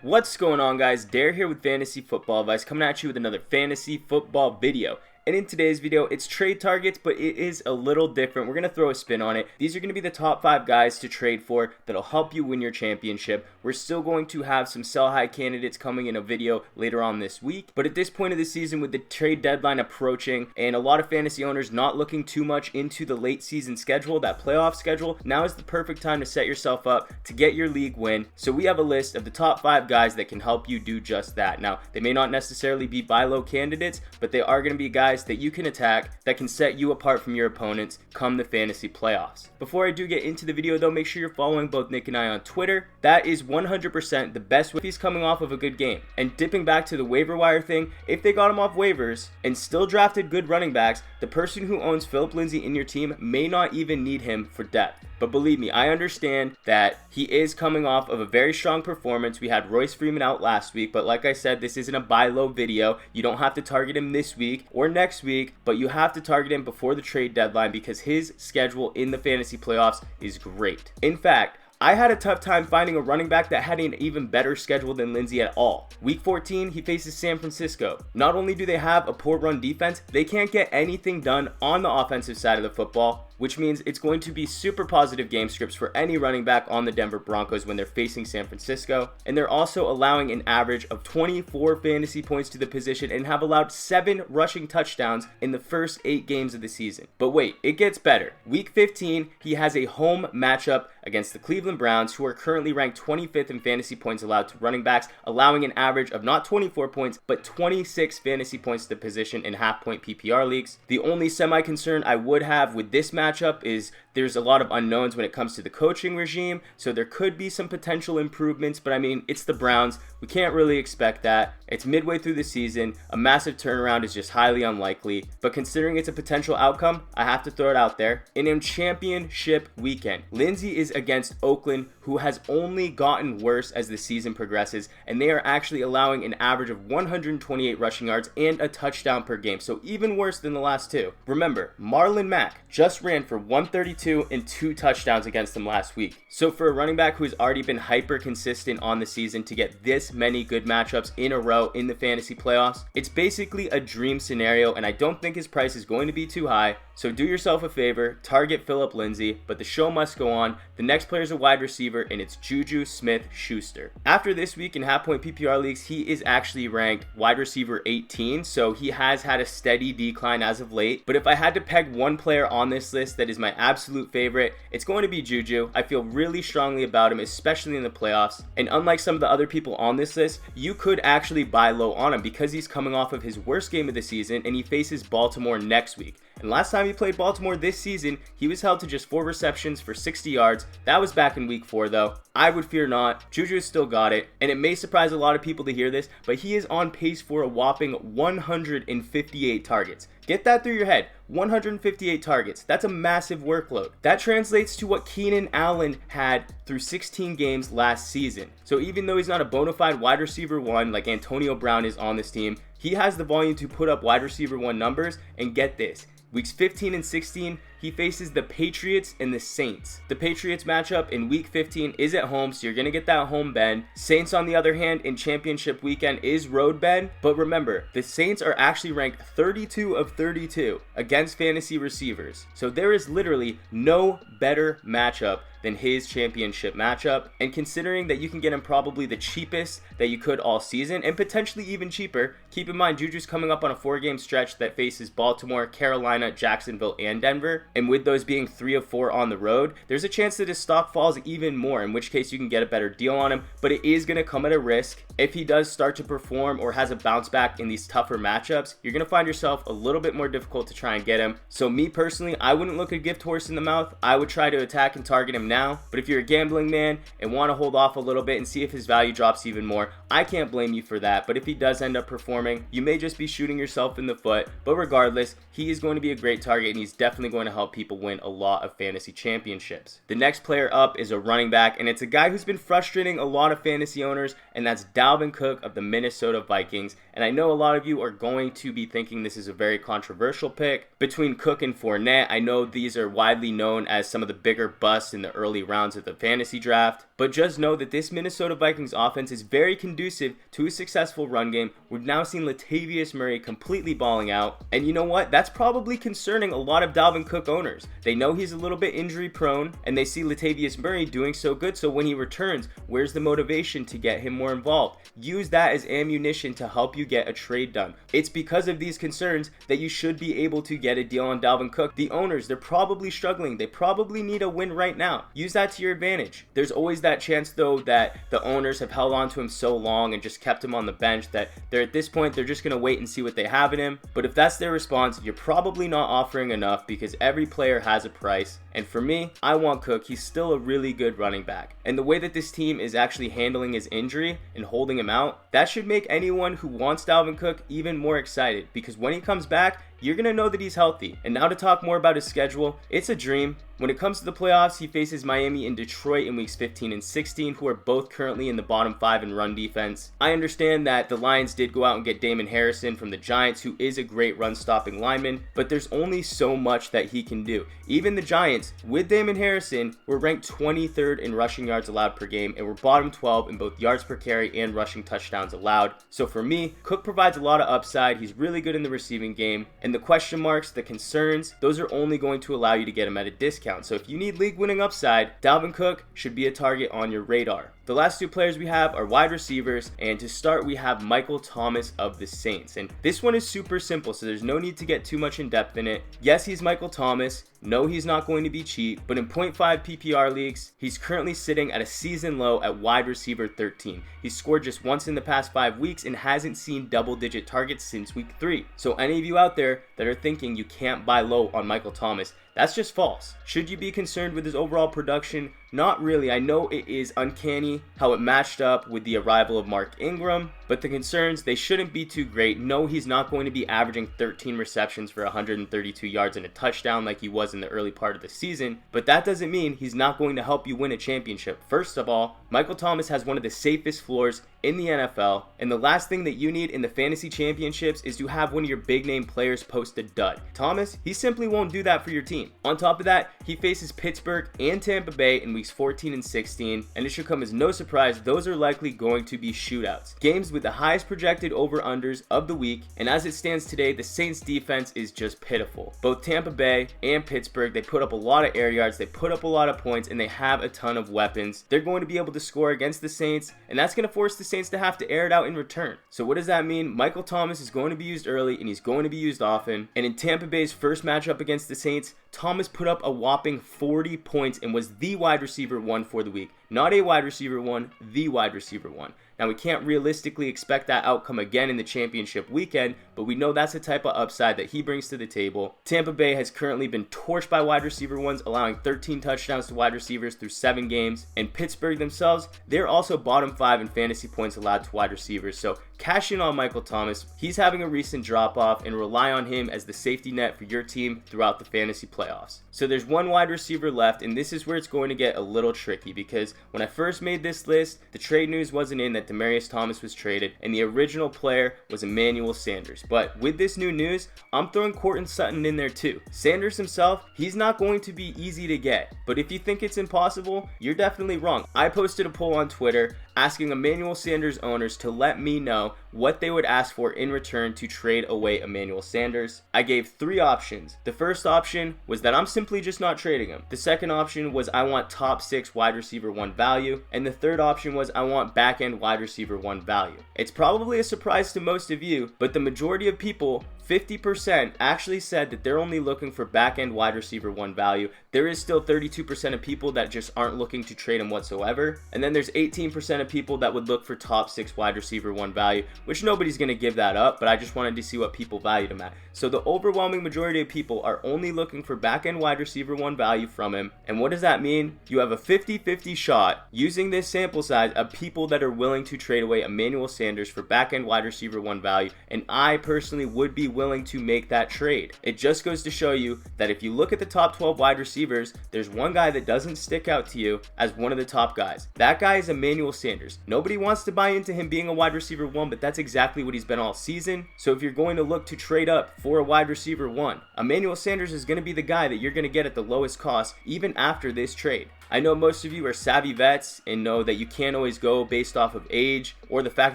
What's going on, guys? Dare here with Fantasy Football Advice, coming at you with another fantasy football video. And in today's video, it's trade targets, but it is a little different. We're going to throw a spin on it. These are going to be the top 5 guys to trade for that'll help you win your championship. We're still going to have some sell-high candidates coming in a video later on this week. But at this point of the season, with the trade deadline approaching and a lot of fantasy owners not looking too much into the late season schedule, that playoff schedule, now is the perfect time to set yourself up to get your league win. So we have a list of the top 5 guys that can help you do just that. Now, they may not necessarily be buy low candidates, but they are going to be guys that you can attack that can set you apart from your opponents come the fantasy playoffs. Before I do get into the video though, make sure you're following both Nick and I on Twitter. That is 100% the best way if he's coming off of a good game. And dipping back to the waiver wire thing, if they got him off waivers and still drafted good running backs, the person who owns Phillip Lindsay in your team may not even need him for depth. But believe me, I understand that he is coming off of a very strong performance. We had Royce Freeman out last week, but like I said, this isn't a buy low video. You don't have to target him this week or next week, but you have to target him before the trade deadline because his schedule in the fantasy playoffs is great. In fact, I had a tough time finding a running back that had an even better schedule than Lindsay at all. Week 14, he faces San Francisco. Not only do they have a poor run defense, they can't get anything done on the offensive side of the football, which means it's going to be super positive game scripts for any running back on the Denver Broncos when they're facing San Francisco. And they're also allowing an average of 24 fantasy points to the position and have allowed 7 rushing touchdowns in the first 8 games of the season. But wait, it gets better. Week 15, he has a home matchup against the Cleveland Browns, who are currently ranked 25th in fantasy points allowed to running backs, allowing an average of not 24 points, but 26 fantasy points to the position in half-point PPR leagues. The only semi-concern I would have with this matchup is there's a lot of unknowns when it comes to the coaching regime, so there could be some potential improvements, but I mean, it's the Browns. We can't really expect that. It's midway through the season. A massive turnaround is just highly unlikely, but considering it's a potential outcome, I have to throw it out there. In a championship weekend, Lindsay is against Oakland, who has only gotten worse as the season progresses, and they are actually allowing an average of 128 rushing yards and a touchdown per game, so even worse than the last 2. Remember, Marlon Mack just ran for 132 and 2 touchdowns against them last week. So for a running back who has already been hyper consistent on the season to get this many good matchups in a row in the fantasy playoffs, it's basically a dream scenario, and I don't think his price is going to be too high. So do yourself a favor, target Phillip Lindsay, but the show must go on. The next player is a wide receiver, and it's JuJu SmithSchuster. After this week in half-point PPR leagues, he is actually ranked wide receiver 18, so he has had a steady decline as of late. But if I had to peg one player on this list that is my absolute favorite, it's going to be JuJu. I feel really strongly about him, especially in the playoffs. And unlike some of the other people on this list, you could actually buy low on him because he's coming off of his worst game of the season, and he faces Baltimore next week. And last time he played Baltimore this season, he was held to just 4 receptions for 60 yards. That was back in week 4 though. I would fear not. JuJu still got it. And it may surprise a lot of people to hear this, but he is on pace for a whopping 158 targets. Get that through your head. 158 targets. That's a massive workload. That translates to what Keenan Allen had through 16 games last season. So even though he's not a bona fide wide receiver 1 like Antonio Brown is on this team, he has the volume to put up wide receiver 1 numbers. And get this. Weeks 15 and 16, he faces the Patriots and the Saints. The Patriots matchup in week 15 is at home, so you're going to get that home bend. Saints, on the other hand, in championship weekend is road bend. But remember, the Saints are actually ranked 32 of 32 against fantasy receivers. So there is literally no better matchup than his championship matchup. And considering that you can get him probably the cheapest that you could all season, and potentially even cheaper, keep in mind JuJu's coming up on a 4-game stretch that faces Baltimore, Carolina, Jacksonville, and Denver. And with those being 3 of 4 on the road, there's a chance that his stock falls even more, in which case you can get a better deal on him, but it is going to come at a risk. If he does start to perform or has a bounce back in these tougher matchups, you're going to find yourself a little bit more difficult to try and get him. So me personally, I wouldn't look a gift horse in the mouth. I would try to attack and target him now. But if you're a gambling man and want to hold off a little bit and see if his value drops even more, I can't blame you for that. But if he does end up performing, you may just be shooting yourself in the foot. But regardless, he is going to be a great target, and he's definitely going to help help people win a lot of fantasy championships. The next player up is a running back, and it's a guy who's been frustrating a lot of fantasy owners, and that's Dalvin Cook of the Minnesota Vikings. And I know a lot of you are going to be thinking this is a very controversial pick. Between Cook and Fournette, I know these are widely known as some of the bigger busts in the early rounds of the fantasy draft, but just know that this Minnesota Vikings offense is very conducive to a successful run game. We've now seen Latavius Murray completely balling out, and you know what? That's probably concerning a lot of Dalvin Cook owners. They know he's a little bit injury prone, and they see Latavius Murray doing so good, so when he returns, where's the motivation to get him more involved? Use that as ammunition to help you get a trade done. It's because of these concerns that you should be able to get a deal on Dalvin Cook. The owners, they're probably struggling. They probably need a win right now. Use that to your advantage. There's always that chance though that the owners have held on to him so long and just kept him on the bench that they're at this point they're just going to wait and see what they have in him. But if that's their response, you're probably not offering enough because every player has a price. And for me, I want Cook. He's still a really good running back. And the way that this team is actually handling his injury and holding him out, that should make anyone who wants Dalvin Cook even more excited, because when he comes back, you're going to know that he's healthy. And now to talk more about his schedule, it's a dream. When it comes to the playoffs, he faces Miami and Detroit in weeks 15 and 16, who are both currently in the bottom 5 in run defense. I understand that the Lions did go out and get Damon Harrison from the Giants, who is a great run-stopping lineman, but there's only so much that he can do. Even the Giants, with Damon Harrison, were ranked 23rd in rushing yards allowed per game, and were bottom 12 in both yards per carry and rushing touchdowns allowed. So for me, Cook provides a lot of upside. He's really good in the receiving game, and the question marks, the concerns, those are only going to allow you to get him at a discount. So if you need league winning upside, Dalvin Cook should be a target on your radar. The last two players we have are wide receivers, and to start we have Michael Thomas of the Saints. And this one is super simple, so there's no need to get too much in depth in it. Yes, he's Michael Thomas. No, he's not going to be cheap, but in 0.5 PPR leagues, he's currently sitting at a season low at wide receiver 13. He's scored just once in the past 5 weeks and hasn't seen double-digit targets since week 3. So any of you out there that are thinking you can't buy low on Michael Thomas, that's just false. Should you be concerned with his overall production? Not really. I know it is uncanny how it matched up with the arrival of Mark Ingram, but the concerns, they shouldn't be too great. No, he's not going to be averaging 13 receptions for 132 yards and a touchdown like he was in the early part of the season, but that doesn't mean he's not going to help you win a championship. First of all, Michael Thomas has one of the safest floors in the NFL, and the last thing that you need in the fantasy championships is to have one of your big name players post a dud. Thomas, he simply won't do that for your team. On top of that, he faces Pittsburgh and Tampa Bay in weeks 14 and 16, and it should come as no surprise those are likely going to be shootouts. Games with the highest projected over-unders of the week, and as it stands today, the Saints defense is just pitiful. Both Tampa Bay and Pittsburgh, they put up a lot of air yards, they put up a lot of points, and they have a ton of weapons. They're going to be able to score against the Saints, and that's going to force the Saints to have to air it out in return. So what does that mean? Michael Thomas is going to be used early, and he's going to be used often. And in Tampa Bay's first matchup against the Saints, Thomas put up a whopping 40 points and was the wide receiver 1 for the week. Not a wide receiver 1, the wide receiver 1. Now, we can't realistically expect that outcome again in the championship weekend, but we know that's the type of upside that he brings to the table. Tampa Bay has currently been torched by wide receiver 1s, allowing 13 touchdowns to wide receivers through 7 games. And Pittsburgh themselves, they're also bottom 5 in fantasy points allowed to wide receivers. So cash in on Michael Thomas. He's having a recent drop-off, and rely on him as the safety net for your team throughout the fantasy playoffs. So there's one wide receiver left, and this is where it's going to get a little tricky, because when I first made this list, the trade news wasn't in that Demaryius Thomas was traded, and the original player was Emmanuel Sanders. But with this new news, I'm throwing Courtland Sutton in there too. Sanders himself, he's not going to be easy to get, but if you think it's impossible, you're definitely wrong. I posted a poll on Twitter asking Emmanuel Sanders owners to let me know what they would ask for in return to trade away Emmanuel Sanders. I gave 3 options. The first option was that I'm simply just not trading him. The second option was I want top 6 wide receiver 1 value. And the third option was I want back end wide receiver 1 value. It's probably a surprise to most of you, but the majority of people, 50%, actually said that they're only looking for back-end wide receiver 1 value. There is still 32% of people that just aren't looking to trade him whatsoever. And then there's 18% of people that would look for top 6 wide receiver 1 value, which nobody's going to give that up, but I just wanted to see what people valued him at. So the overwhelming majority of people are only looking for back-end wide receiver 1 value from him. And what does that mean? You have a 50-50 shot using this sample size of people that are willing to trade away Emmanuel Sanders for back-end wide receiver 1 value. And I personally would be willing willing to make that trade. It just goes to show you that if you look at the top 12 wide receivers, there's one guy that doesn't stick out to you as one of the top guys. That guy is Emmanuel Sanders. Nobody wants to buy into him being a wide receiver 1, but that's exactly what he's been all season. So if you're going to look to trade up for a wide receiver 1, Emmanuel Sanders is going to be the guy that you're going to get at the lowest cost even after this trade. I know most of you are savvy vets and know that you can't always go based off of age or the fact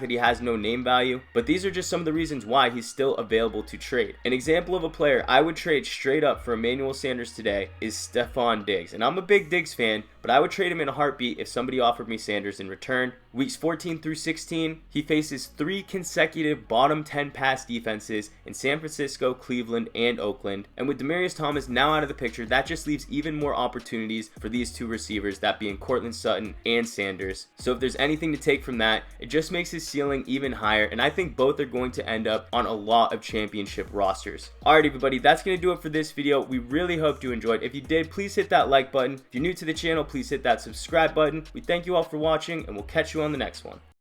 that he has no name value, but these are just some of the reasons why he's still available to trade. An example of a player I would trade straight up for Emmanuel Sanders today is Stephon Diggs, and I'm a big Diggs fan, but I would trade him in a heartbeat if somebody offered me Sanders in return. Weeks 14 through 16, he faces 3 consecutive bottom 10 pass defenses in San Francisco, Cleveland, and Oakland, and with Demaryius Thomas now out of the picture, that just leaves even more opportunities for these two receivers, that being Courtland Sutton and Sanders. So if there's anything to take from that, it just makes his ceiling even higher, and I think both are going to end up on a lot of championship rosters. Alright everybody, that's going to do it for this video. We really hope you enjoyed. If you did, please hit that like button. If you're new to the channel, please hit that subscribe button. We thank you all for watching, and we'll catch you on the next one.